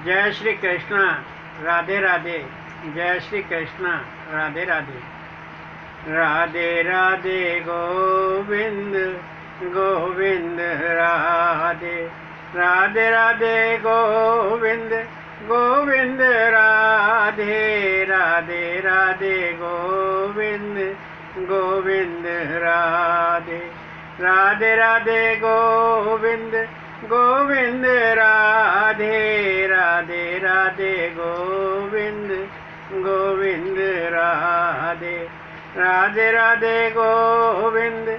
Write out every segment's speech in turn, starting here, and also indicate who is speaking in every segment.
Speaker 1: जय श्री कृष्ण, राधे राधे। जय श्री कृष्ण, राधे राधे। राधे राधे गोविंद गोविंद राधे। राधे राधे गोविंद गोविंद राधे। राधे राधे गोविंद गोविंद राधे। राधे राधे गोविंद गोविंद राधे। राधे राधे गोविंद गोविंद राधे। राधे राधे गोविंद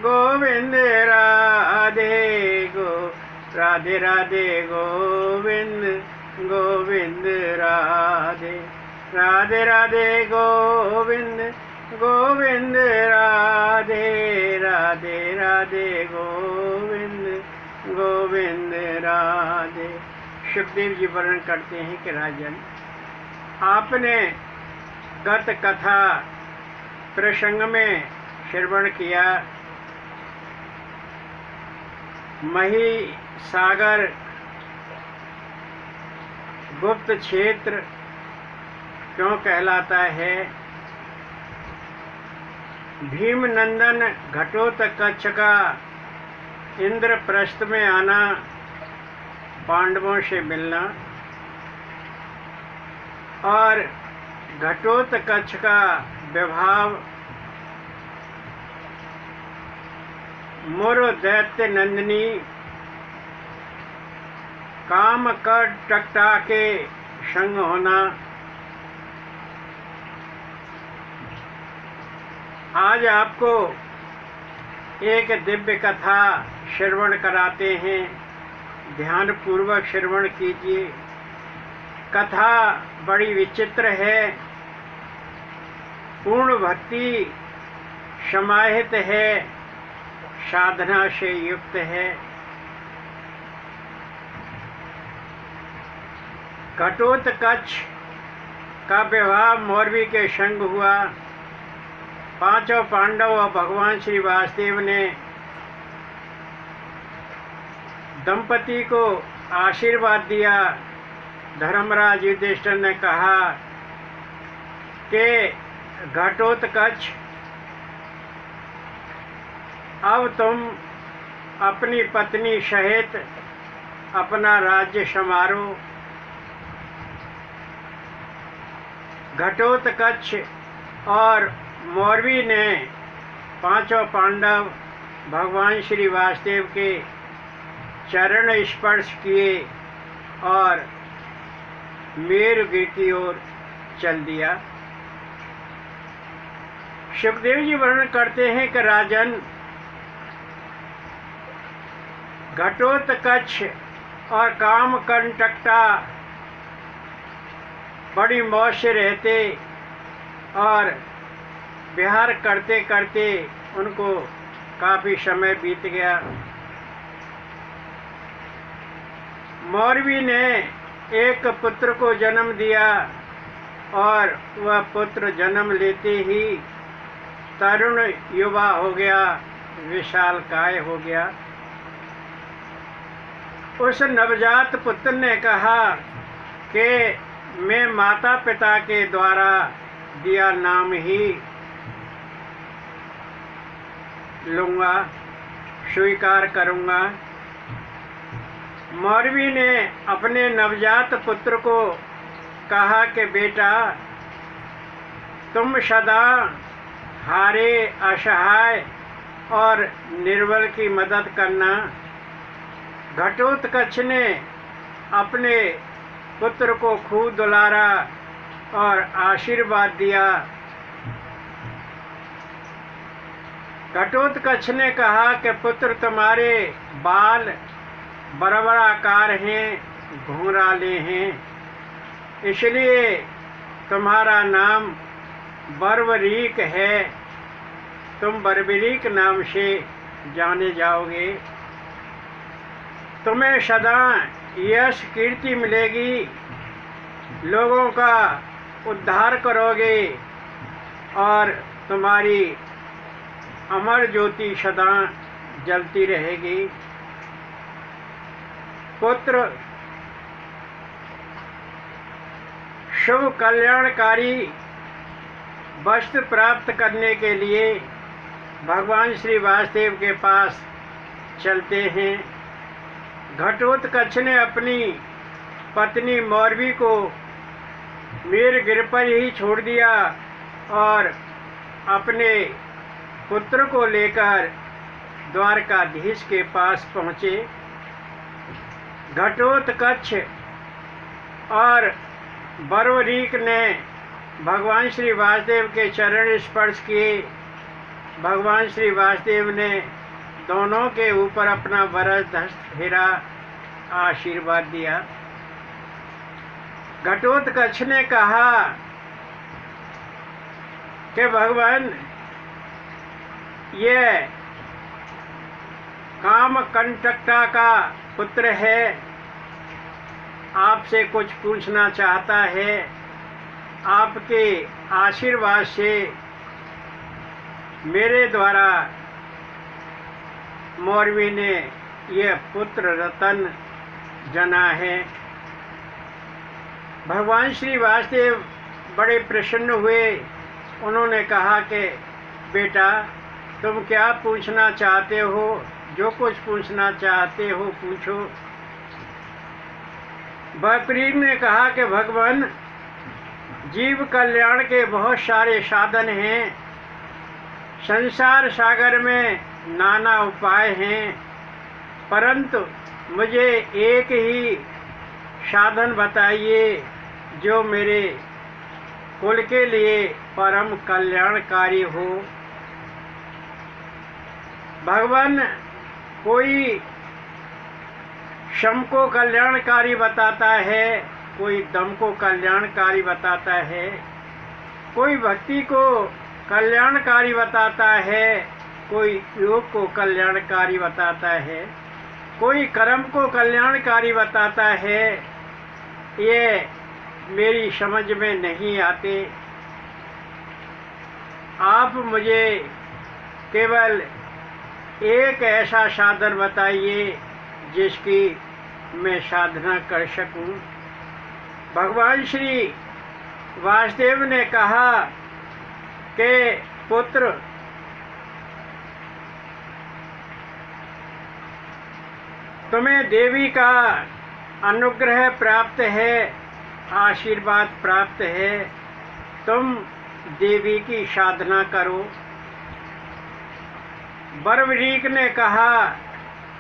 Speaker 1: गोविंद राधे राधे राधे गोविंद गोविंद राधे। राधे राधे गोविंद गोविंद राधे। राधे राधे गोविंद गोविंद राधे। सुखदेव जी वर्णन करते हैं कि राजन, आपने गत कथा प्रसंग में श्रवण किया, मही सागर गुप्त क्षेत्र क्यों कहलाता है। भीमनंदन घटोत्कच का इंद्रप्रस्थ में आना, पांडवों से मिलना, और घटोत्कच का विभाव मोरो दैत्य नंदिनी काम कर टकटा के संग होना। आज आपको एक दिव्य कथा श्रवण कराते हैं, ध्यान पूर्वक श्रवण कीजिए। कथा बड़ी विचित्र है, पूर्ण भक्ति समाहित है, साधना से युक्त है। घटोत्कच का विवाह मौरवी के संग हुआ। पांचों पांडव और भगवान श्री वासुदेव ने दंपति को आशीर्वाद दिया। धर्मराज युधिष्ठिर ने कहा कि घटोत्कच, अब तुम अपनी पत्नी सहित अपना राज्य संवारो। घटोत्कच और मौरवी ने पांचों पांडव भगवान श्री वासुदेव के चरण स्पर्श किए और मेरुगिर की ओर चल दिया। सुखदेव जी वर्णन करते हैं कि राजन, घटोत्कच और कामकंटकटा बड़ी मौज से रहते और विहार करते करते उनको काफी समय बीत गया। मौरवी ने एक पुत्र को जन्म दिया और वह पुत्र जन्म लेते ही तरुण युवा हो गया, विशालकाय हो गया। उस नवजात पुत्र ने कहा कि मैं माता पिता के द्वारा दिया नाम ही लूँगा, स्वीकार करूँगा। मौरवी ने अपने नवजात पुत्र को कहा कि बेटा, तुम सदा हारे, असहाय और निर्बल की मदद करना। घटोत्कच ने अपने पुत्र को खूब दुलारा और आशीर्वाद दिया। घटोत्कच ने कहा कि पुत्र, तुम्हारे बाल बराबर हैं, घुंघराले हैं, इसलिए तुम्हारा नाम बर्बरीक है। तुम बर्बरीक नाम से जाने जाओगे। तुम्हें सदा यश कीर्ति मिलेगी, लोगों का उद्धार करोगे और तुम्हारी अमर ज्योति सदा जलती रहेगी। पुत्र शुभ कल्याणकारी वस्तु प्राप्त करने के लिए भगवान श्री वासुदेव के पास चलते हैं। घटोत्कच ने अपनी पत्नी मौरवी को मीरगिर पर ही छोड़ दिया और अपने पुत्र को लेकर द्वारकाधीश के पास पहुँचे। घटोत्कच और बर्वरीक ने भगवान श्री वासुदेव के चरण स्पर्श किए। भगवान श्री वासुदेव ने दोनों के ऊपर अपना वरद हस्त फेरा, आशीर्वाद दिया। घटोत्कच ने कहा कि भगवान, ये कामकंटका का पुत्र है, आपसे कुछ पूछना चाहता है। आपके आशीर्वाद से मेरे द्वारा मौरवी ने यह पुत्र रतन जना है। भगवान श्री वासुदेव बड़े प्रसन्न हुए। उन्होंने कहा कि बेटा, तुम क्या पूछना चाहते हो? जो कुछ पूछना चाहते हो पूछो। बर्वरीक ने कहा कि भगवान, जीव कल्याण के बहुत सारे साधन हैं। संसार सागर में नाना उपाय हैं, परंतु मुझे एक ही साधन बताइए जो मेरे कुल के लिए परम कल्याणकारी हो। भगवान, कोई शम को कल्याणकारी बताता है, कोई दम को कल्याणकारी बताता है, कोई भक्ति को कल्याणकारी बताता है, कोई योग को कल्याणकारी बताता है, कोई कर्म को कल्याणकारी बताता है। ये मेरी समझ में नहीं आते। आप मुझे केवल एक ऐसा साधन बताइए जिसकी मैं साधना कर सकूं। भगवान श्री वासुदेव ने कहा कि पुत्र, तुम्हें देवी का अनुग्रह प्राप्त है, आशीर्वाद प्राप्त है। तुम देवी की साधना करो। बर्वरीक ने कहा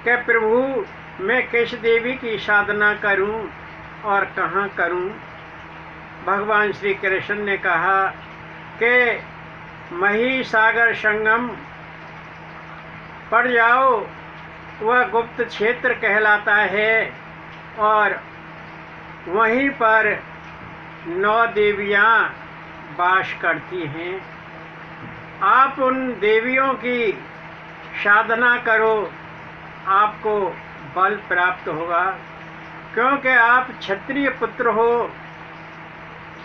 Speaker 1: कि प्रभु, मैं किस देवी की साधना करूं और कहाँ करूं? भगवान श्री कृष्ण ने कहा कि महिसागर संगम पर जाओ, वह गुप्त क्षेत्र कहलाता है और वहीं पर 9 देवियां वास करती हैं। आप उन देवियों की साधना करो, आपको बल प्राप्त होगा, क्योंकि आप क्षत्रिय पुत्र हो।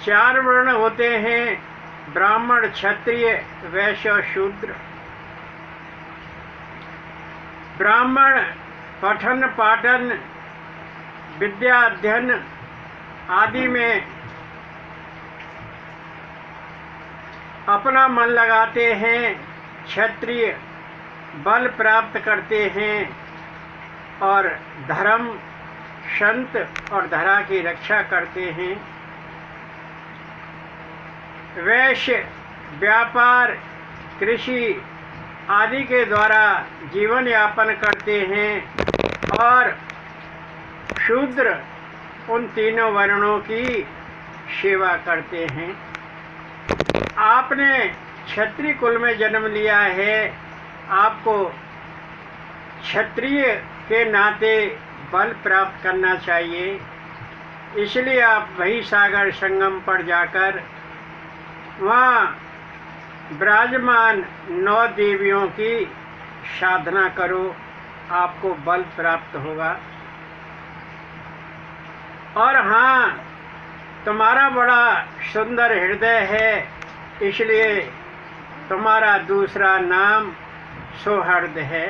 Speaker 1: 4 वर्ण होते हैं, ब्राह्मण, क्षत्रिय, वैश्य और शूद्र। ब्राह्मण पठन पाठन, विद्या अध्ययन आदि में अपना मन लगाते हैं। क्षत्रिय बल प्राप्त करते हैं और धर्म, संत और धरा की रक्षा करते हैं। वैश्य व्यापार, कृषि आदि के द्वारा जीवन यापन करते हैं और शूद्र उन तीनों वर्णों की सेवा करते हैं। आपने क्षत्रिय कुल में जन्म लिया है, आपको क्षत्रिय के नाते बल प्राप्त करना चाहिए। इसलिए आप महिसागर संगम पर जाकर वहाँ विराजमान 9 देवियों की साधना करो, आपको बल प्राप्त होगा। और हाँ, तुम्हारा बड़ा सुंदर हृदय है, इसलिए तुम्हारा दूसरा नाम सौहर्द है।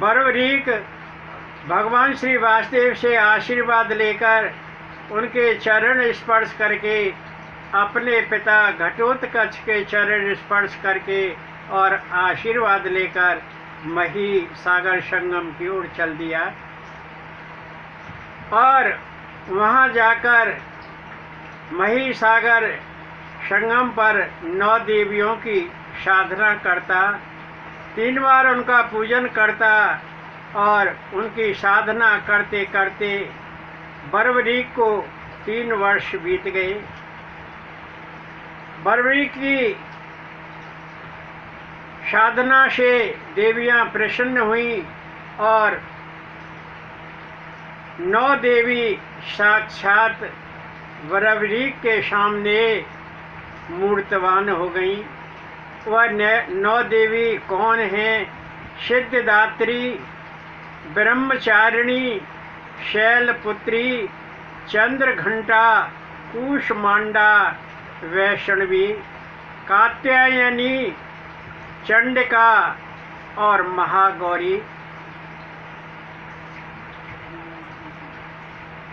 Speaker 1: बर्बरीक भगवान श्री वासुदेव से आशीर्वाद लेकर उनके चरण स्पर्श करके, अपने पिता घटोत्कच के चरण स्पर्श करके और आशीर्वाद लेकर मही सागर संगम की ओर चल दिया। और वहाँ जाकर मही सागर संगम पर 9 देवियों की साधना करता, 3 बार उनका पूजन करता और उनकी साधना करते करते बर्बरीक को 3 वर्ष बीत गए। बर्बरीक की साधना से देवियां प्रसन्न हुई और 9 देवी साक्षात बर्बरीक के सामने मूर्तवान हो गई। वह 9 देवी कौन हैं? सिद्धदात्री, ब्रह्मचारिणी, शैलपुत्री, चंद्रघंटा, कूष्मांडा, वैष्णवी, कात्यायनी, चंडिका और महागौरी।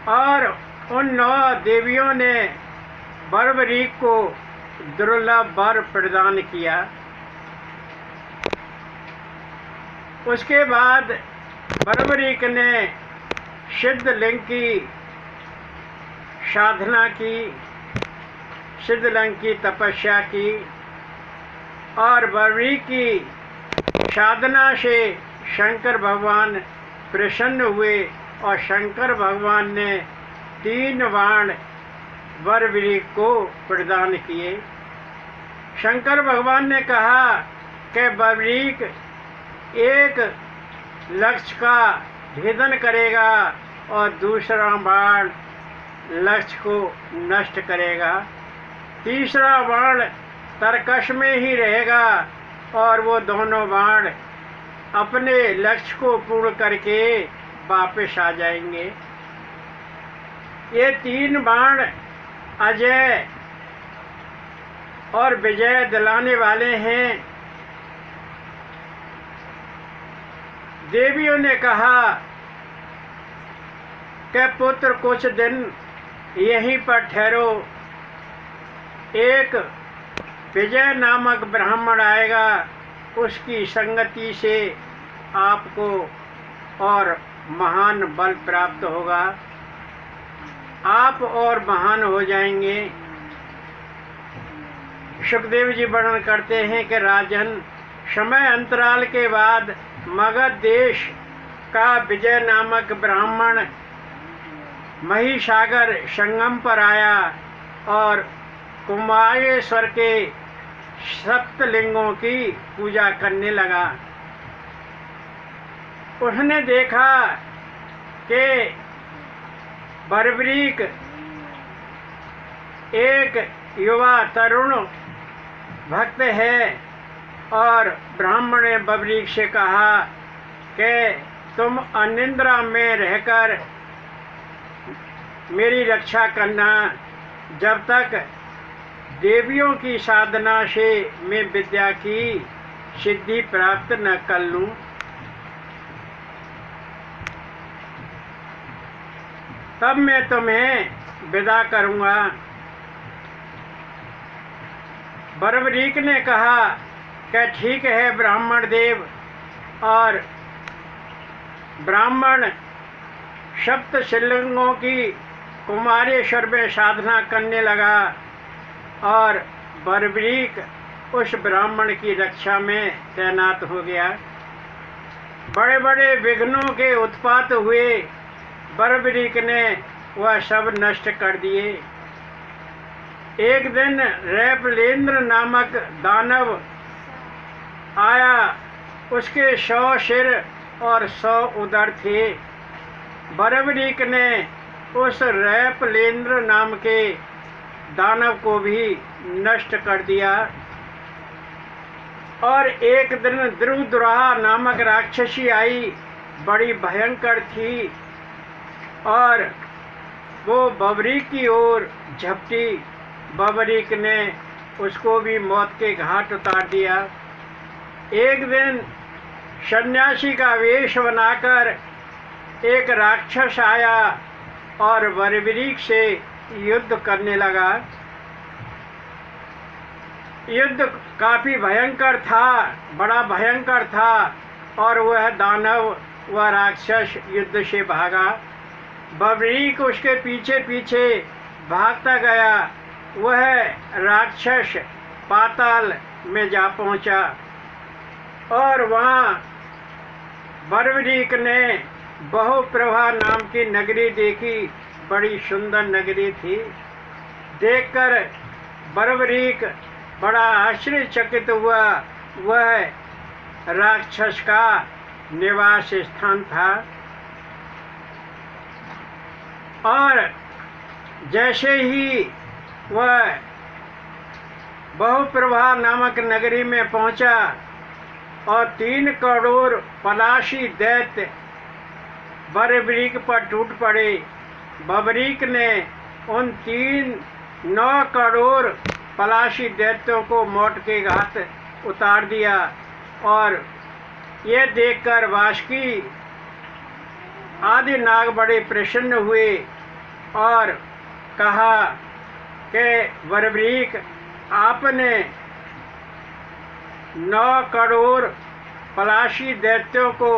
Speaker 1: और उन 9 देवियों ने बर्बरीक को दुर्लभ वर प्रदान किया। उसके बाद बर्बरीक ने सिद्धलिंग की साधना की, सिद्धलिंग की तपस्या की और बर्बरीक की साधना से शंकर भगवान प्रसन्न हुए और शंकर भगवान ने 3 बाण बर्बरीक को प्रदान किए। शंकर भगवान ने कहा कि बर्बरीक एक लक्ष्य का भेदन करेगा और दूसरा बाण लक्ष्य को नष्ट करेगा, तीसरा बाण तरकश में ही रहेगा और वो दोनों बाण अपने लक्ष्य को पूर्ण करके वापस आ जाएंगे। ये 3 बाण अजय और विजय दिलाने वाले हैं। देवियों ने कहा कि पुत्र कुछ दिन यहीं पर ठहरो, एक विजय नामक ब्राह्मण आएगा, उसकी संगति से आपको और महान बल प्राप्त होगा, आप और महान हो जाएंगे। सुखदेव जी वर्णन करते हैं कि राजन, समय अंतराल के बाद मगध देश का विजय नामक ब्राह्मण महिसागर संगम पर आया और कुमारेश्वर के सप्तलिंगों की पूजा करने लगा। उसने देखा कि बर्बरीक एक युवा तरुण भक्त है और ब्राह्मण ने बर्बरीक से कहा कि तुम अनिद्रा में रहकर मेरी रक्षा करना, जब तक देवियों की साधना से मैं विद्या की सिद्धि प्राप्त न कर लूं। तब मैं तुम्हें विदा करूंगा। बर्बरीक ने कहा कि ठीक है ब्राह्मण देव, और ब्राह्मण सप्तशिलिंगों की कुमारेश्वर में साधना करने लगा और बर्बरीक उस ब्राह्मण की रक्षा में तैनात हो गया। बड़े बड़े विघ्नों के उत्पात हुए, बर्बरीक ने वह सब नष्ट कर दिए। एक दिन रैपलेंद्र नामक दानव आया, उसके 100 सिर और 100 उदर थे। बर्बरीक ने उस रैपलेंद्र नाम के दानव को भी नष्ट कर दिया। और एक दिन द्रुदुराहा नामक राक्षसी आई, बड़ी भयंकर थी और वो बर्बरीक की ओर झपटी। बर्बरीक ने उसको भी मौत के घाट उतार दिया। एक दिन सन्यासी का वेश बनाकर एक राक्षस आया और वरवृक्ष से युद्ध करने लगा। युद्ध काफी भयंकर था, बड़ा भयंकर था, और वह दानव, वह राक्षस युद्ध से भागा। बबरीक उसके पीछे पीछे भागता गया। वह राक्षस पाताल में जा पहुंचा और वहाँ बर्बरीक ने बहुप्रभा नाम की नगरी देखी। बड़ी सुंदर नगरी थी। देखकर बर्बरीक बड़ा आश्चर्यचकित हुआ। वह राक्षस का निवास स्थान था। और जैसे ही वह बहुप्रभा नामक नगरी में पहुंचा और 3 करोड़ पलाशी दैत्य बर्बरीक पर टूट पड़े। बर्बरीक ने उन 9 करोड़ पलाशी दैत्यों को मौत के घाट उतार दिया। और ये देखकर वासुकी आदि नाग बड़े प्रसन्न हुए और कहा कि बर्बरीक, आपने 9 करोड़ पलाशी दैत्यों को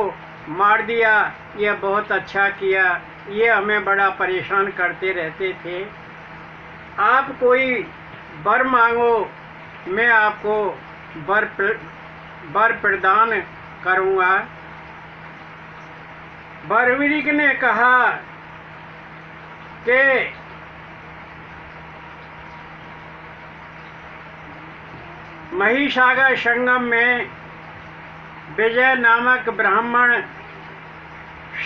Speaker 1: मार दिया, यह बहुत अच्छा किया। ये हमें बड़ा परेशान करते रहते थे। आप कोई वर मांगो, मैं आपको वर प्रदान करूँगा। बर्बरीक ने कहा कि महिसागर संगम में विजय नामक ब्राह्मण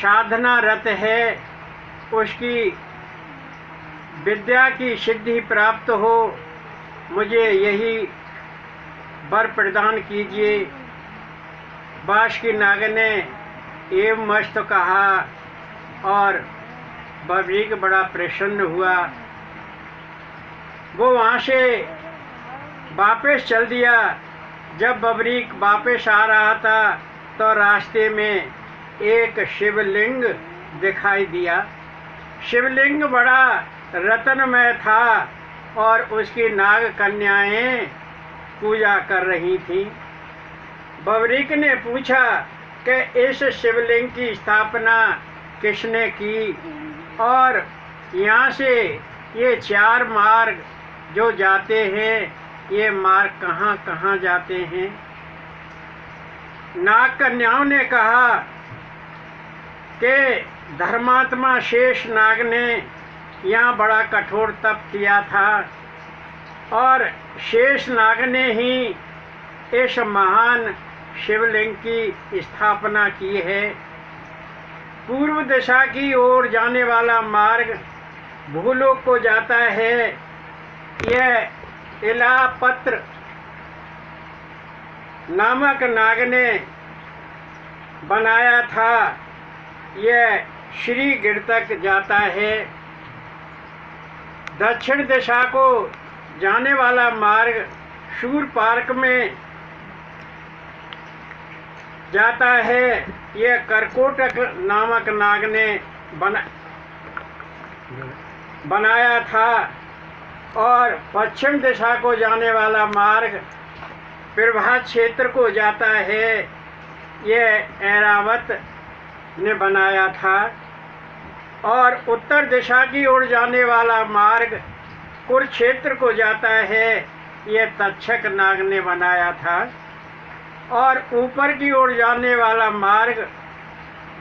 Speaker 1: साधना रत है, उसकी विद्या की सिद्धि प्राप्त हो, मुझे यही वर प्रदान कीजिए। वासुकी नाग ने एवं मस्त कहा और बर्बरीक बड़ा प्रसन्न हुआ। वो वहाँ से वापस चल दिया। जब बर्बरीक वापस आ रहा था तो रास्ते में एक शिवलिंग दिखाई दिया। शिवलिंग बड़ा रत्नमय था और उसकी नाग कन्याएं पूजा कर रही थीं। बर्बरीक ने पूछा कि इस शिवलिंग की स्थापना किसने की और यहाँ से ये 4 मार्ग जो जाते हैं, ये मार्ग कहाँ कहाँ जाते हैं। नाग कन्याओं ने कहा कि धर्मात्मा शेष नाग ने यहाँ बड़ा कठोर तप किया था और शेष नाग ने ही इस महान शिवलिंग की स्थापना की है। पूर्व दिशा की ओर जाने वाला मार्ग भूलोक को जाता है। यह इलापत्र नामक नाग ने बनाया था। यह श्रीगिर तक जाता है। दक्षिण दिशा को जाने वाला मार्ग शूर पार्क में जाता है। यह कर्कोटक नामक नाग ने बनाया था। और पश्चिम दिशा को जाने वाला मार्ग प्रभात क्षेत्र को जाता है। यह ऐरावत ने बनाया था। और उत्तर दिशा की ओर जाने वाला मार्ग कुरुक्षेत्र को जाता है। यह तक्षक नाग ने बनाया था। और ऊपर की ओर जाने वाला मार्ग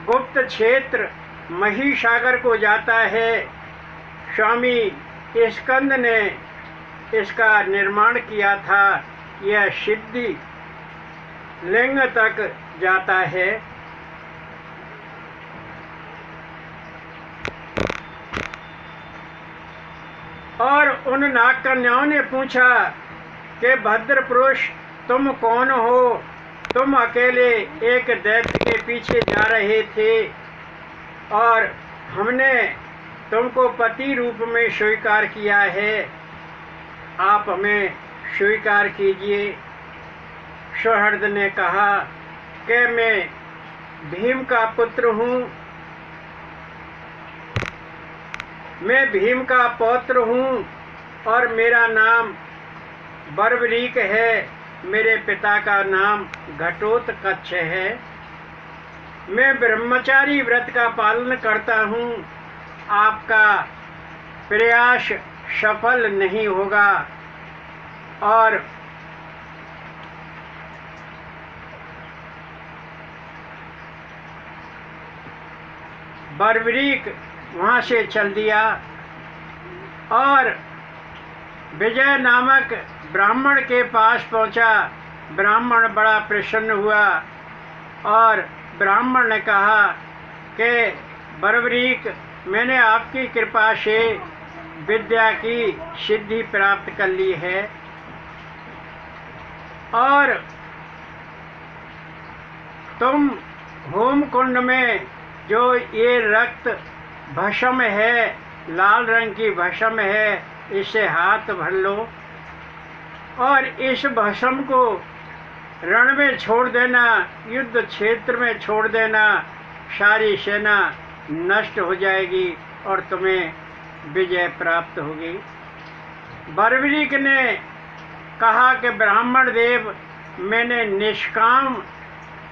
Speaker 1: गुप्त क्षेत्र महिसागर को जाता है। स्वामी स्कंद ने इसका निर्माण किया था। यह सिद्धि लिंग तक जाता है। और उन नाग कन्याओं ने पूछा कि भद्र पुरुष, तुम कौन हो? तुम अकेले एक दैत्य के पीछे जा रहे थे और हमने तुमको पति रूप में स्वीकार किया है। आप हमें स्वीकार कीजिए। सुहृद ने कहा कि मैं भीम का पुत्र हूँ, मैं भीम का पौत्र हूँ और मेरा नाम बर्बरीक है। मेरे पिता का नाम घटोत्कच है। मैं ब्रह्मचारी व्रत का पालन करता हूँ। आपका प्रयास सफल नहीं होगा। और बर्बरीक वहाँ से चल दिया और विजय नामक ब्राह्मण के पास पहुँचा। ब्राह्मण बड़ा प्रसन्न हुआ और ब्राह्मण ने कहा कि बर्बरीक, मैंने आपकी कृपा से विद्या की सिद्धि प्राप्त कर ली है और तुम होम कुंड में जो ये रक्त भस्म है, लाल रंग की भस्म है, इसे हाथ भर लो और इस भस्म को रण में छोड़ देना, युद्ध क्षेत्र में छोड़ देना। सारी सेना नष्ट हो जाएगी और तुम्हें विजय प्राप्त होगी। बर्बरीक ने कहा कि ब्राह्मण देव, मैंने निष्काम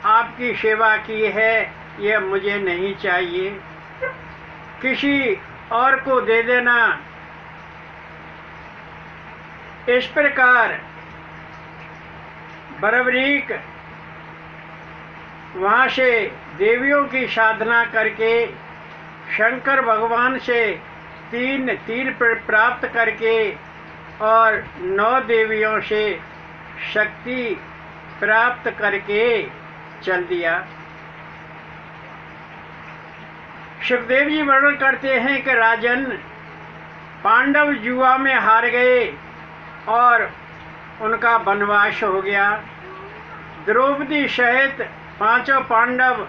Speaker 1: आपकी सेवा की है, यह मुझे नहीं चाहिए, किसी और को दे देना। इस प्रकार बर्बरीक वहाँ से देवियों की साधना करके शंकर भगवान से 3 तीर प्राप्त करके और 9 देवियों से शक्ति प्राप्त करके चल दिया। सुखदेव जी वर्णन करते हैं कि राजन, पांडव जुआ में हार गए और उनका वनवास हो गया। द्रौपदी सहित 5 पांडव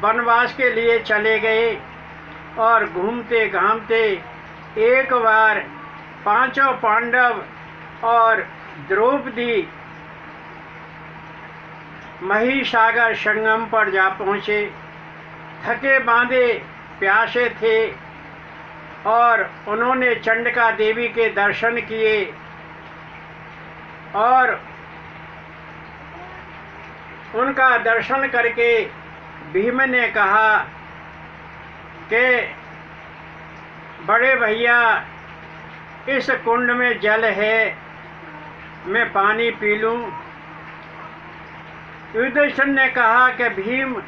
Speaker 1: वनवास के लिए चले गए और घूमते घामते एक बार 5 पांडव और द्रौपदी महिसागर संगम पर जा पहुँचे। थके बांधे प्यासे थे और उन्होंने चंडिका देवी के दर्शन किए और उनका दर्शन करके भीम ने कहा कि बड़े भैया, इस कुंड में जल है, मैं पानी पी लूं। युधिष्ठिर ने कहा कि भीम,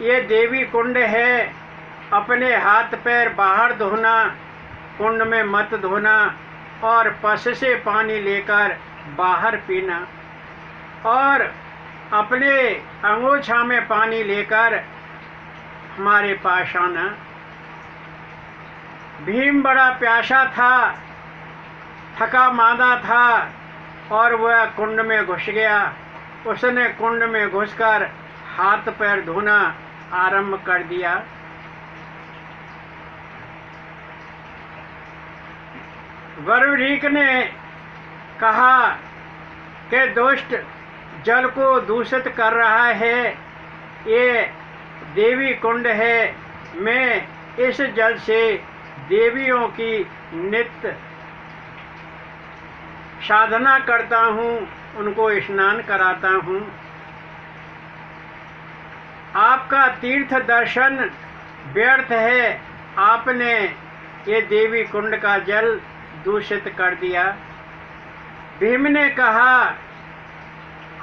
Speaker 1: ये देवी कुंड है, अपने हाथ पैर बाहर धोना, कुंड में मत धोना और पस से पानी लेकर बाहर पीना और अपने अंगोछा में पानी लेकर हमारे पास आना। भीम बड़ा प्यासा था, थका मांदा था और वह कुंड में घुस गया। उसने कुंड में घुसकर हाथ पैर धोना आरंभ कर दिया। बर्बरीक ने कहा कि दुष्ट जल को दूषित कर रहा है, ये देवी कुंड है, मैं इस जल से देवियों की नित्य साधना करता हूँ, उनको स्नान कराता हूँ। आपका तीर्थ दर्शन व्यर्थ है, आपने ये देवी कुंड का जल दूषित कर दिया। भीम ने कहा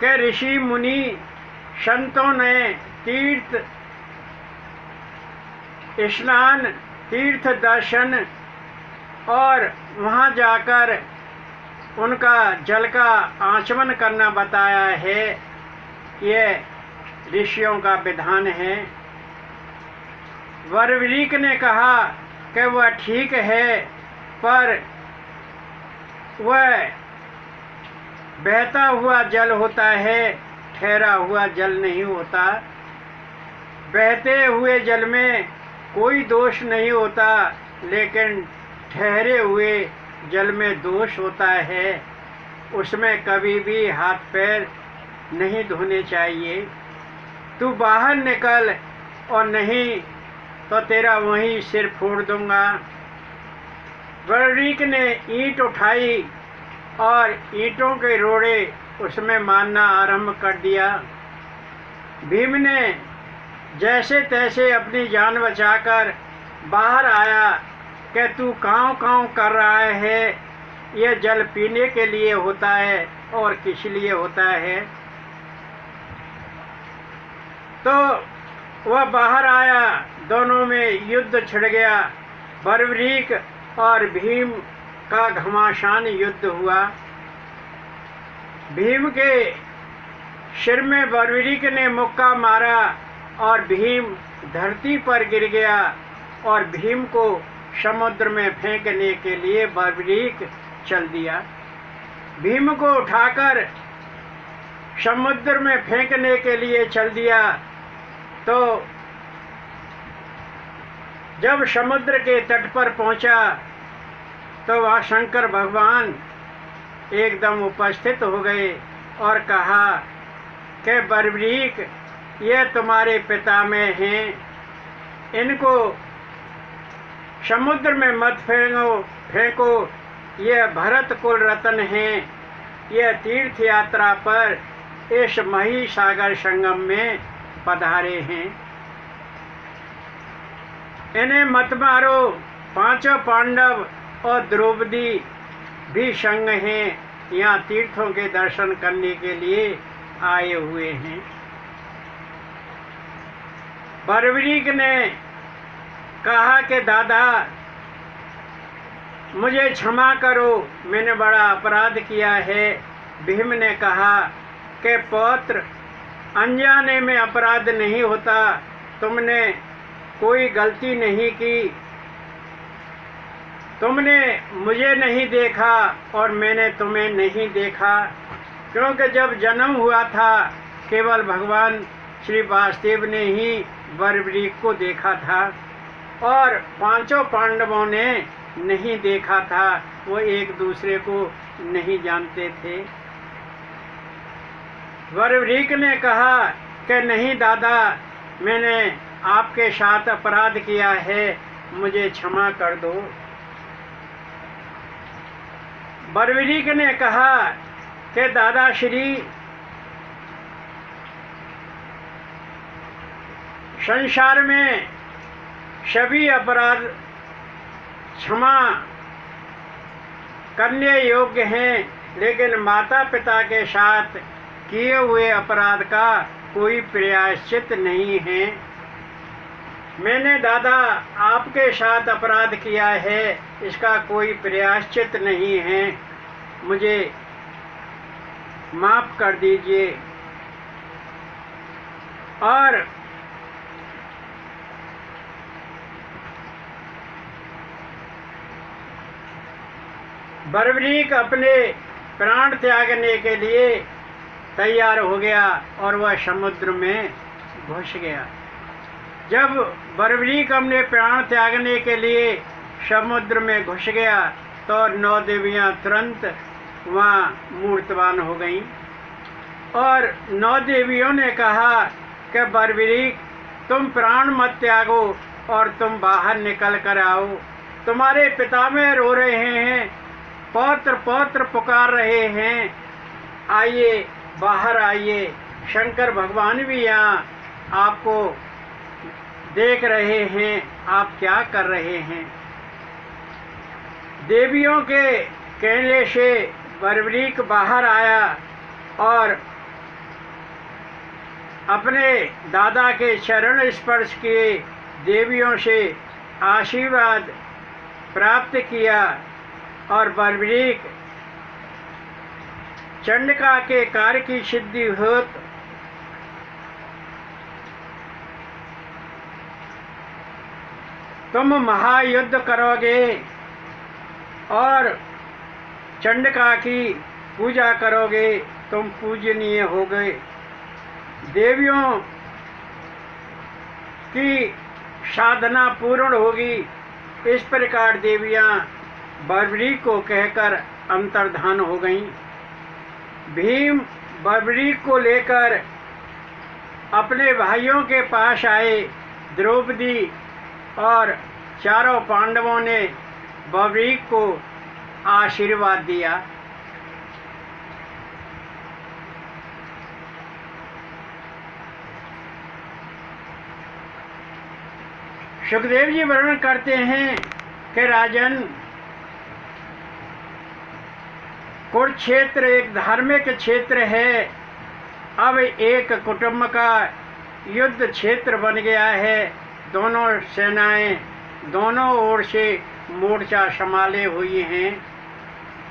Speaker 1: कि ऋषि मुनि संतों ने तीर्थ स्नान, तीर्थ दर्शन और वहाँ जाकर उनका जल का आचमन करना बताया है, ये ऋषियों का विधान है। बर्बरीक ने कहा कि वह ठीक है, पर वह बहता हुआ जल होता है, ठहरा हुआ जल नहीं होता। बहते हुए जल में कोई दोष नहीं होता, लेकिन ठहरे हुए जल में दोष होता है। उसमें कभी भी हाथ पैर नहीं धोने चाहिए। तू बाहर निकल और नहीं तो तेरा वहीं सिर फोड़ दूंगा। बर्बरीक ने ईंट उठाई और ईंटों के रोड़े उसमें मारना आरंभ कर दिया। भीम ने जैसे तैसे अपनी जान बचाकर बाहर आया कि तू काँव काँव कर रहा है, यह जल पीने के लिए होता है और किस लिए होता है। तो वह बाहर आया, दोनों में युद्ध छिड़ गया। बर्बरीक और भीम का घमासान युद्ध हुआ। भीम के सिर में बर्बरीक ने मुक्का मारा और भीम धरती पर गिर गया और भीम को समुद्र में फेंकने के लिए बर्बरीक चल दिया। भीम को उठाकर समुद्र में फेंकने के लिए चल दिया। तो जब समुद्र के तट पर पहुंचा तो वहाँ शंकर भगवान एकदम उपस्थित हो गए और कहा कि बर्बरीक, ये तुम्हारे पिता में हैं, इनको समुद्र में मत फेंको, ये भरत कुल रत्न हैं, ये तीर्थ यात्रा पर इस महिसागर संगम में पधारे हैं, इन्हें मत मारो। पांचों पांडव और द्रौपदी भी संग हैं, यहाँ तीर्थों के दर्शन करने के लिए आए हुए हैं। बर्बरीक ने कहा कि दादा मुझे क्षमा करो, मैंने बड़ा अपराध किया है। भीम ने कहा कि पौत्र, अनजाने में अपराध नहीं होता, तुमने कोई गलती नहीं की, तुमने मुझे नहीं देखा और मैंने तुम्हें नहीं देखा, क्योंकि जब जन्म हुआ था केवल भगवान श्री वासुदेव ने ही बर्बरीक को देखा था और पांचों पांडवों ने नहीं देखा था, वो एक दूसरे को नहीं जानते थे। बर्बरीक ने कहा कि नहीं दादा, मैंने आपके साथ अपराध किया है, मुझे क्षमा कर दो। बर्बरीक ने कहा कि दादा श्री, संसार में सभी अपराध क्षमा करने योग्य हैं, लेकिन माता पिता के साथ किए हुए अपराध का कोई प्रायश्चित नहीं है। मैंने दादा आपके साथ अपराध किया है, इसका कोई प्रायश्चित नहीं है, मुझे माफ कर दीजिए। और बर्बरीक अपने प्राण त्यागने के लिए तैयार हो गया और वह समुद्र में घुस गया। जब बर्बरीक अपने प्राण त्यागने के लिए समुद्र में घुस गया तो 9 देवियां तुरंत वहाँ मूर्तवान हो गईं और 9 देवियों ने कहा कि बर्बरीक, तुम प्राण मत त्यागो और तुम बाहर निकल कर आओ, तुम्हारे पिता में रो रहे हैं, पौत्र पौत्र पुकार रहे हैं, आइए बाहर आइए। शंकर भगवान भी यहाँ आपको देख रहे हैं, आप क्या कर रहे हैं। देवियों के कहने से बर्बरीक बाहर आया और अपने दादा के चरण स्पर्श किए, देवियों से आशीर्वाद प्राप्त किया और बर्बरीक चंडिका के कार्य की सिद्धि होत तुम महायुद्ध करोगे और चंडिका की पूजा करोगे, तुम पूजनीय हो गए। देवियों की साधना पूर्ण होगी। इस प्रकार देवियां बर्बरीक को कहकर अंतर्धान हो गईं। भीम बर्बरीक को लेकर अपने भाइयों के पास आए। द्रौपदी और चारों पांडवों ने बब्रीक को आशीर्वाद दिया। सुखदेव जी वर्णन करते हैं कि राजन, कुरुक्षेत्र एक धार्मिक क्षेत्र है, अब एक कुटुंब का युद्ध क्षेत्र बन गया है। दोनों सेनाएं दोनों ओर से मोर्चा संभाले हुई हैं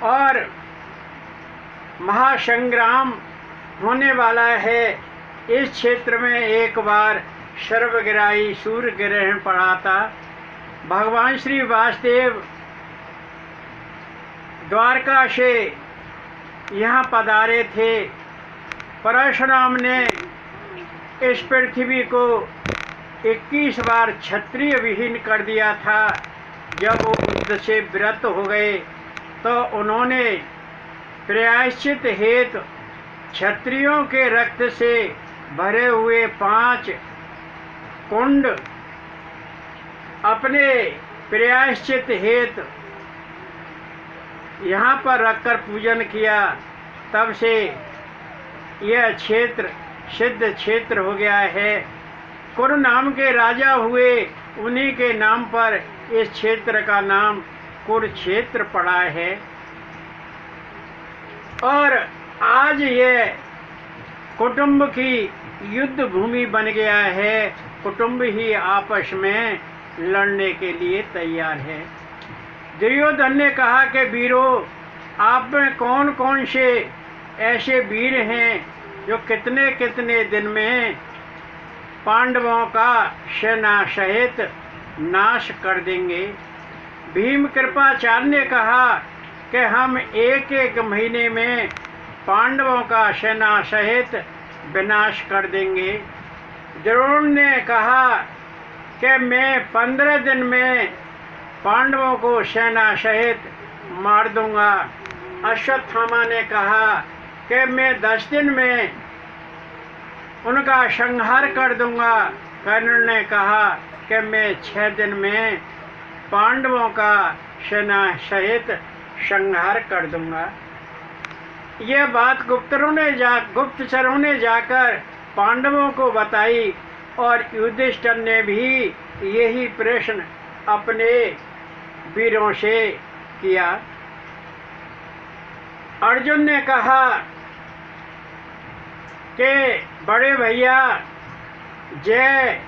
Speaker 1: और महासंग्राम होने वाला है। इस क्षेत्र में एक बार सर्वग्राही सूर्य ग्रहण पड़ा था। भगवान श्री वासुदेव द्वारका से यहाँ पधारे थे। परशुराम ने इस पृथ्वी को 21 बार क्षत्रिय विहीन कर दिया था। जब वो युद्ध से विरत हो गए तो उन्होंने प्रायश्चित हेतु क्षत्रियों के रक्त से भरे हुए 5 कुंड अपने प्रायश्चित हेतु यहाँ पर रखकर पूजन किया। तब से यह क्षेत्र सिद्ध क्षेत्र हो गया है। कुरु नाम के राजा हुए, उन्हीं के नाम पर इस क्षेत्र का नाम कुरुक्षेत्र पड़ा है। और आज यह कुटुंब की युद्ध भूमि बन गया है। कुटुंब ही आपस में लड़ने के लिए तैयार है। दुर्योधन ने कहा कि वीरों, आप में कौन कौन से ऐसे वीर हैं जो कितने कितने दिन में पांडवों का सेना सहित नाश कर देंगे। भीम कृपाचार्य ने कहा कि हम एक एक महीने में पांडवों का सेना सहित विनाश कर देंगे। द्रोण ने कहा कि मैं 15 दिन में पांडवों को सेना सहित मार दूंगा। अश्वत्थामा ने कहा कि मैं 10 दिन में उनका संहार कर दूंगा। कर्ण ने कहा कि मैं 6 दिन में पांडवों का सेना सहित संहार कर दूंगा। यह बात गुप्तचरों ने जाकर पांडवों को बताई और युधिष्ठिर ने भी यही प्रश्न अपने वीरों से किया। अर्जुन ने कहा कि बड़े भैया, जय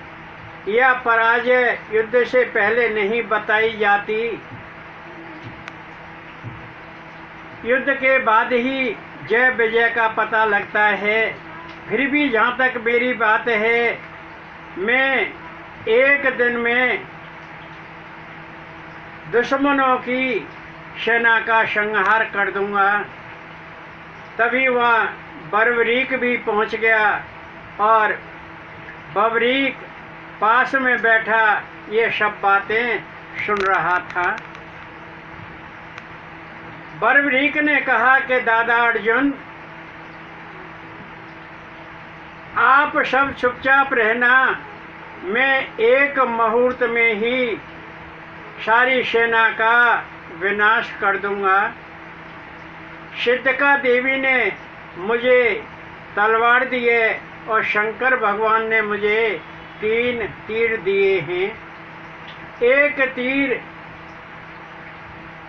Speaker 1: या पराजय युद्ध से पहले नहीं बताई जाती, युद्ध के बाद ही जय विजय का पता लगता है। फिर भी जहाँ तक मेरी बात है, मैं एक दिन में दुश्मनों की सेना का संहार कर दूंगा। तभी वह बर्बरीक भी पहुंच गया और बब्रीक पास में बैठा ये सब बातें सुन रहा था। बर्बरीक ने कहा कि दादा अर्जुन, आप सब चुपचाप रहना, मैं एक मुहूर्त में ही सारी सेना का विनाश कर दूंगा। सिद्धका देवी ने मुझे तलवार दिए और शंकर भगवान ने मुझे 3 तीर दिए हैं। एक तीर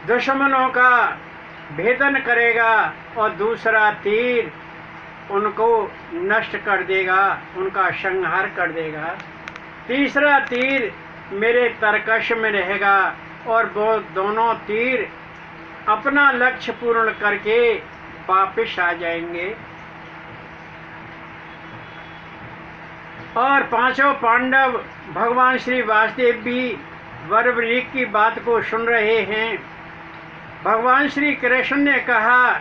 Speaker 1: दुश्मनों का भेदन करेगा और दूसरा तीर उनको नष्ट कर देगा, उनका संहार कर देगा। तीसरा तीर मेरे तरकश में रहेगा और वो दोनों तीर अपना लक्ष्य पूर्ण करके वापस आ जाएंगे। और 5 पांडव भगवान श्री वासुदेव भी बर्बरीक की बात को सुन रहे हैं। भगवान श्री कृष्ण ने कहा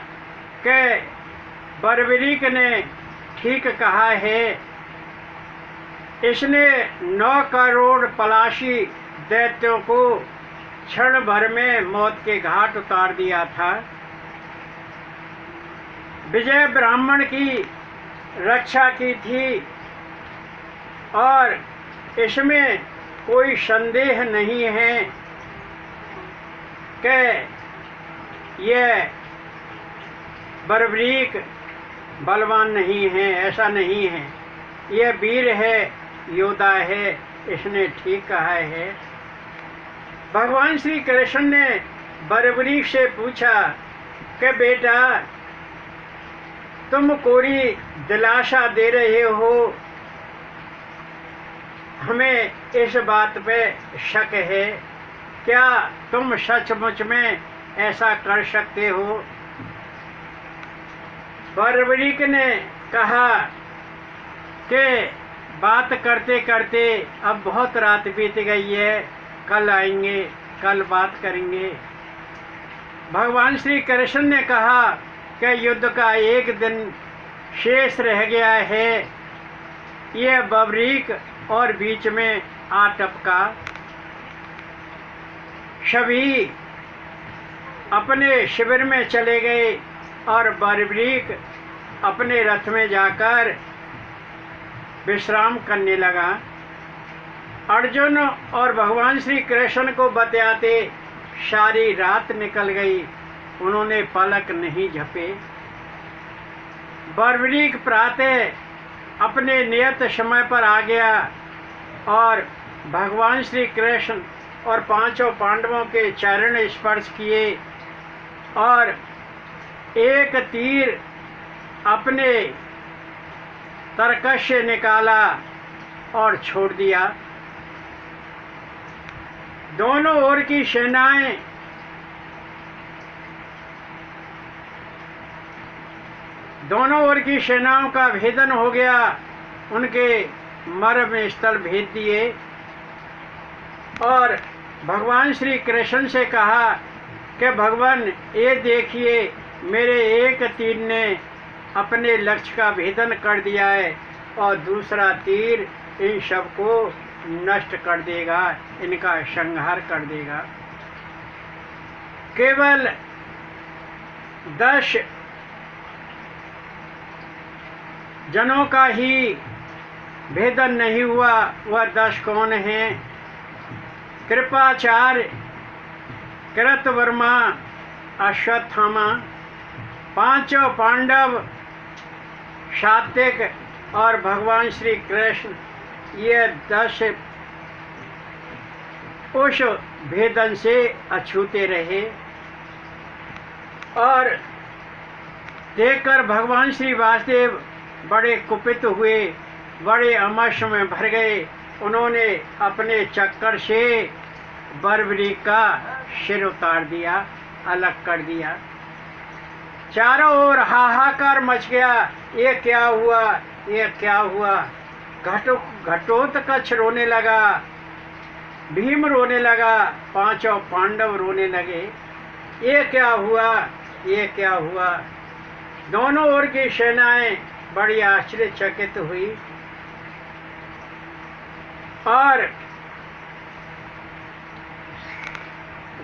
Speaker 1: कि बर्बरीक ने ठीक कहा है, इसने 9 करोड़ पलाशी दैत्यों को क्षण भर में मौत के घाट उतार दिया था। विजय ब्राह्मण की रक्षा की थी और इसमें कोई संदेह नहीं है कि यह बर्बरीक बलवान नहीं है, ऐसा नहीं है। यह वीर है, योद्धा है, इसने ठीक कहा है। भगवान श्री कृष्ण ने बर्बरीक से पूछा कि बेटा, तुम कोई दिलासा दे रहे हो, हमें इस बात पे शक है, क्या तुम सचमुच में ऐसा कर सकते हो? बर्बरीक ने कहा कि बात करते करते अब बहुत रात बीत गई है, कल आएंगे, कल बात करेंगे। भगवान श्री कृष्ण ने कहा कि युद्ध का एक दिन शेष रह गया है। यह बर्बरीक और बीच में आ टपका। सभी अपने शिविर में चले गए और बर्बरीक अपने रथ में जाकर विश्राम करने लगा। अर्जुन और भगवान श्री कृष्ण को बताते सारी रात निकल गई, उन्होंने पलक नहीं झपे। बर्बरीक प्रातः अपने नियत समय पर आ गया और भगवान श्री कृष्ण और पांचों पांडवों के चरण स्पर्श किए और एक तीर अपने तरकश से निकाला और छोड़ दिया। दोनों ओर की सेनाएं दोनों ओर की सेनाओं का भेदन हो गया, उनके मर्म स्थल भेद दिए और भगवान श्री कृष्ण से कहा कि भगवान, ये देखिए, मेरे एक तीर ने अपने लक्ष्य का भेदन कर दिया है और दूसरा तीर इन सबको नष्ट कर देगा, इनका संहार कर देगा। केवल 10 जनों का ही भेदन नहीं हुआ। वह 10 कौन हैं? कृपाचार्य, कृतवर्मा, अश्वत्थामा, पांचों पांडव, सात्विक और भगवान श्री कृष्ण। ये 10 उस भेदन से अछूते रहे और देखकर भगवान श्री वासुदेव बड़े कुपित हुए, बड़े अमर्ष में भर गए। उन्होंने अपने चक्कर से बर्बरीक का सिर उतार दिया, अलग कर दिया। चारों ओर हाहाकार मच गया। ये क्या हुआ, ये क्या हुआ? घटोत्कच रोने लगा, भीम रोने लगा, पांचों पांडव रोने लगे। ये क्या हुआ, ये क्या हुआ? दोनों ओर की सेनाएं बड़ी आश्चर्यचकित हुई और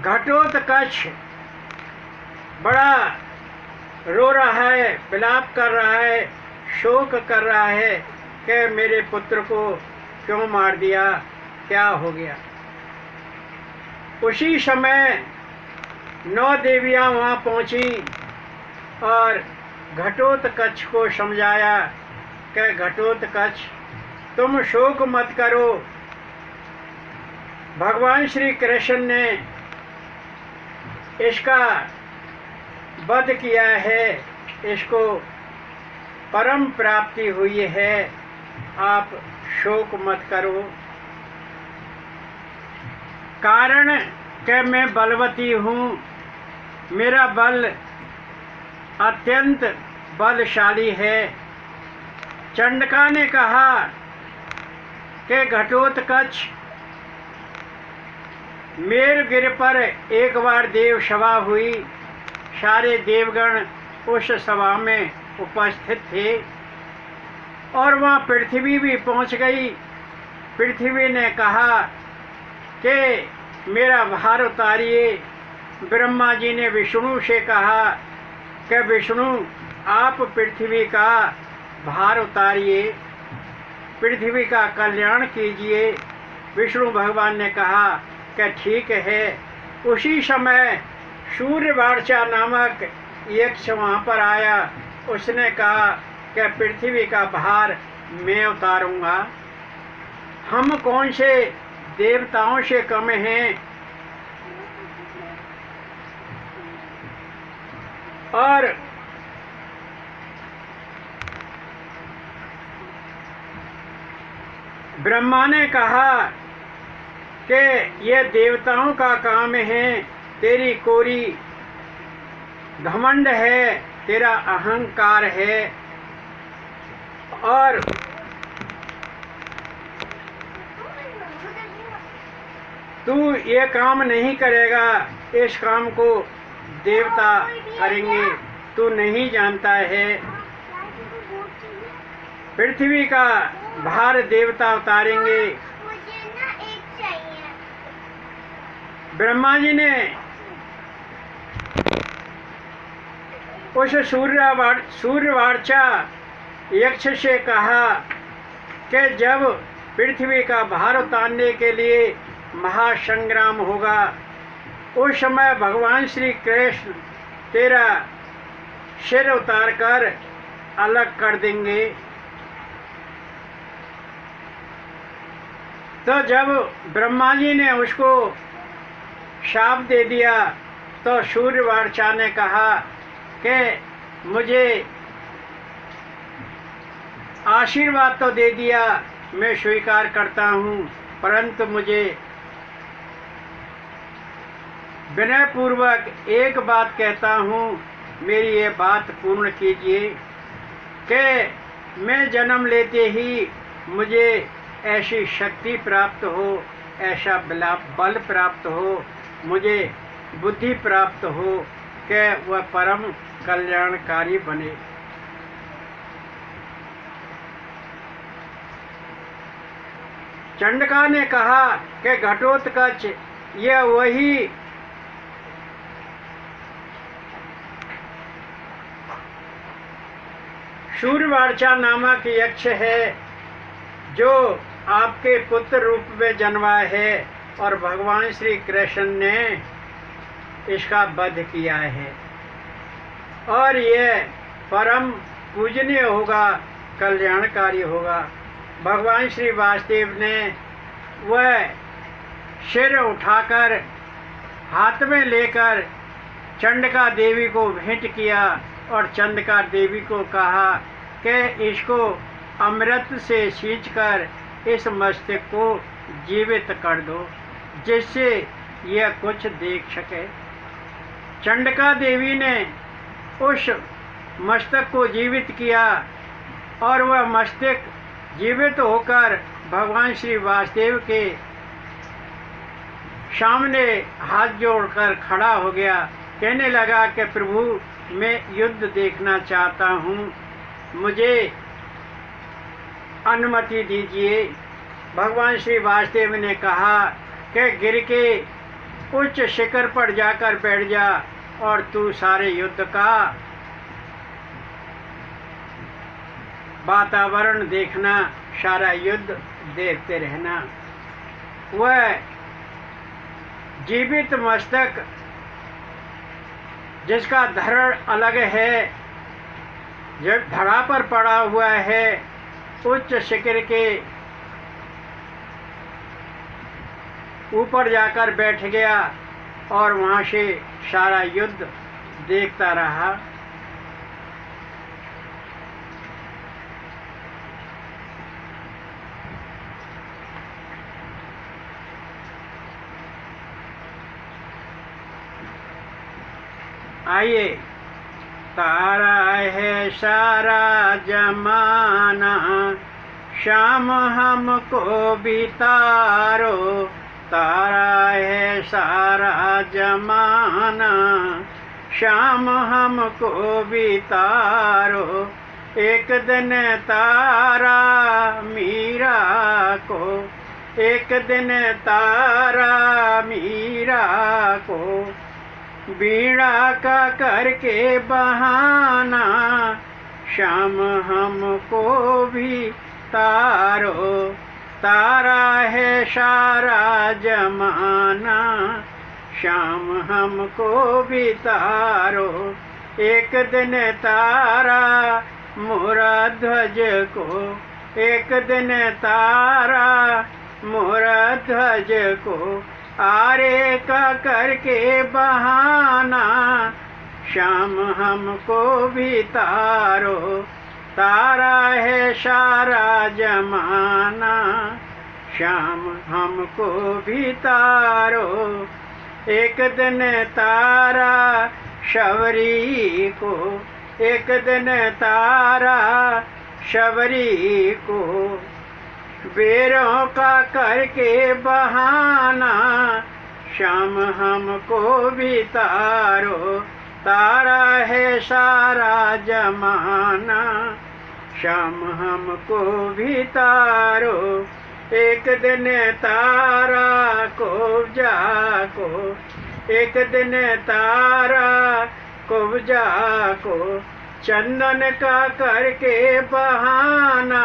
Speaker 1: घटोत्कच बड़ा रो रहा है, विलाप कर रहा है, शोक कर रहा है कि मेरे पुत्र को क्यों मार दिया, क्या हो गया। उसी समय 9 देवियां वहां पहुंची और घटोत्कच को समझाया कि घटोत्कच, तुम शोक मत करो, भगवान श्री कृष्ण ने इसका वध किया है, इसको परम प्राप्ति हुई है, आप शोक मत करो। कारण कि मैं बलवती हूँ, मेरा बल अत्यंत बलशाली है। चंडका ने कहा कि घटोत्कच, मेरुगिरि पर एक बार देव सभा हुई, सारे देवगण उस सभा में उपस्थित थे और वहाँ पृथ्वी भी पहुँच गई। पृथ्वी ने कहा कि मेरा भार उतारिए। ब्रह्मा जी ने विष्णु से कहा कि विष्णु, आप पृथ्वी का भार उतारिए। पृथ्वी का कल्याण कीजिए। विष्णु भगवान ने कहा कि ठीक है। उसी समय सूर्यवार्चा नामक यक्ष वहाँ पर आया। उसने कहा कि पृथ्वी का भार मैं उतारूंगा। हम कौन से देवताओं से कम हैं? और ब्रह्मा ने कहा कि ये देवताओं का काम है, तेरी कोरी घमंड है, तेरा अहंकार है, और तू ये काम नहीं करेगा, इस काम को देवता करेंगे, तू नहीं जानता है। पृथ्वी का भार देवता उतारेंगे। ब्रह्मा जी ने उस सूर्यवार्चा यक्ष से कहा कि जब पृथ्वी का भार उतारने के लिए महासंग्राम होगा, उस समय भगवान श्री कृष्ण तेरा सिर उतार कर अलग कर देंगे। तो जब ब्रह्मा जी ने उसको शाप दे दिया तो सूर्यवार्चा ने कहा कि मुझे आशीर्वाद तो दे दिया, मैं स्वीकार करता हूँ, परंतु मुझे विनय पूर्वक एक बात कहता हूँ, मेरी ये बात पूर्ण कीजिए कि मैं जन्म लेते ही मुझे ऐसी शक्ति प्राप्त हो, ऐसा बल प्राप्त हो, मुझे बुद्धि प्राप्त हो कि वह परम कल्याणकारी बने। चंडका ने कहा कि घटोत्कच यह वही सूर्यवार्चा नामक यक्ष है जो आपके पुत्र रूप में जन्मा है, और भगवान श्री कृष्ण ने इसका वध किया है, और यह परम पूजनीय होगा, कल्याणकारी होगा। भगवान श्री वासुदेव ने वह सिर उठाकर हाथ में लेकर चंडिका देवी को भेंट किया और चंडिका देवी को कहा कि इसको अमृत से सींचकर इस मस्तक को जीवित कर दो, जिससे यह कुछ देख सके। चंडिका देवी ने उस मस्तक को जीवित किया और वह मस्तक जीवित होकर भगवान श्री वासुदेव के सामने हाथ जोड़कर खड़ा हो गया। कहने लगा कि प्रभु, मैं युद्ध देखना चाहता हूँ, मुझे अनुमति दीजिए। भगवान श्री वासुदेव ने कहा कि गिर के उच्च शिखर पर जाकर बैठ जा और तू सारे युद्ध का वातावरण देखना, सारा युद्ध देखते रहना। वह जीवित मस्तक जिसका धड़ अलग है, जब धड़ा पर पड़ा हुआ है, उच्च शिखर के ऊपर जाकर बैठ गया और वहाँ से सारा युद्ध देखता रहा। आइए, तारा है सारा जमाना, शाम हमको भी तारो। तारा है सारा जमाना, शाम हमको भी तारो। एक दिन तारा मीरा को, एक दिन तारा मीरा को, बीड़ा का करके बहाना, शाम हमको भी तारो। तारा है सारा जमाना, शाम हमको भी तारो। एक दिन तारा मोरा ध्वज को, एक दिन तारा मोरा ध्वज को, आरे का करके बहाना, शाम हमको भी तारो। तारा है सारा जमाना, शाम हमको भी तारो। एक दिन तारा शबरी को, एक दिन तारा शबरी को, बेरों का करके बहाना, शाम हमको भी तारो। तारा है सारा जमाना, शाम हमको भी तारो। एक दिन तारा कुब्जा को, एक दिन तारा कुब्जा को, चंदन का करके बहाना,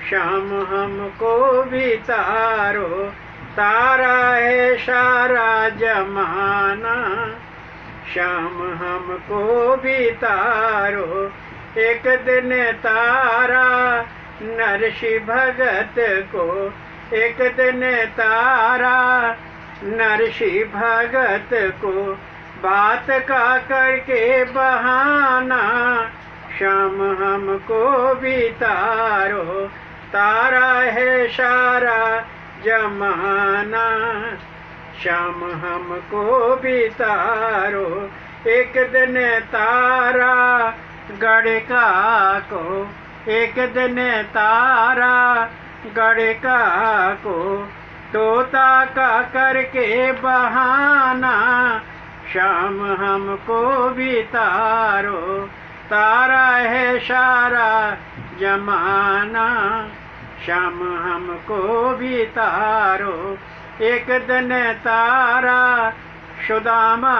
Speaker 1: शाम हमको भी तारो। तारा है सारा जमाना, शाम हमको भी तारो। एक दिन तारा नरसिंह भगत को, एक दिन तारा नरसिंह भगत को, बात का करके बहाना, शाम हमको भी तारो। तारा है सारा जमाना, शाम हमको भी तारो। एक दिन तारा गड़का को, एक दिन तारा गड़का को, तोता का करके बहाना, शाम हमको भी तारो। तारा है सारा जमाना, शाम हमको भी तारो। एक दिन तारा सुदामा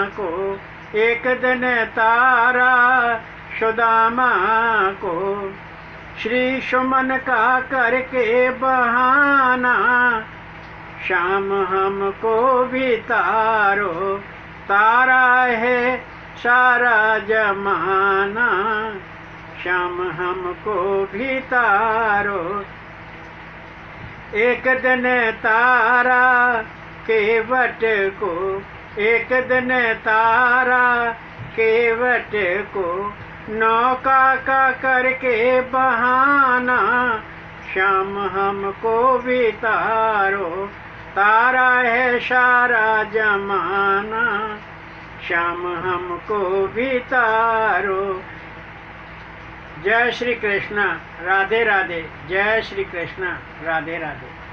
Speaker 1: को, एक दिन तारा सुदामा को, श्री सुमन का करके बहाना, शाम हमको भी तारो। तारा है सारा जमाना, शाम हमको भी तारो। एक दिन तारा केवट को, एक दिन तारा केवट को, नौका का करके बहाना, शाम हमको भी तारो। तारा है सारा जमाना, शाम हमको भी तारो। जय श्री कृष्ण, राधे राधे। जय श्री कृष्ण, राधे राधे।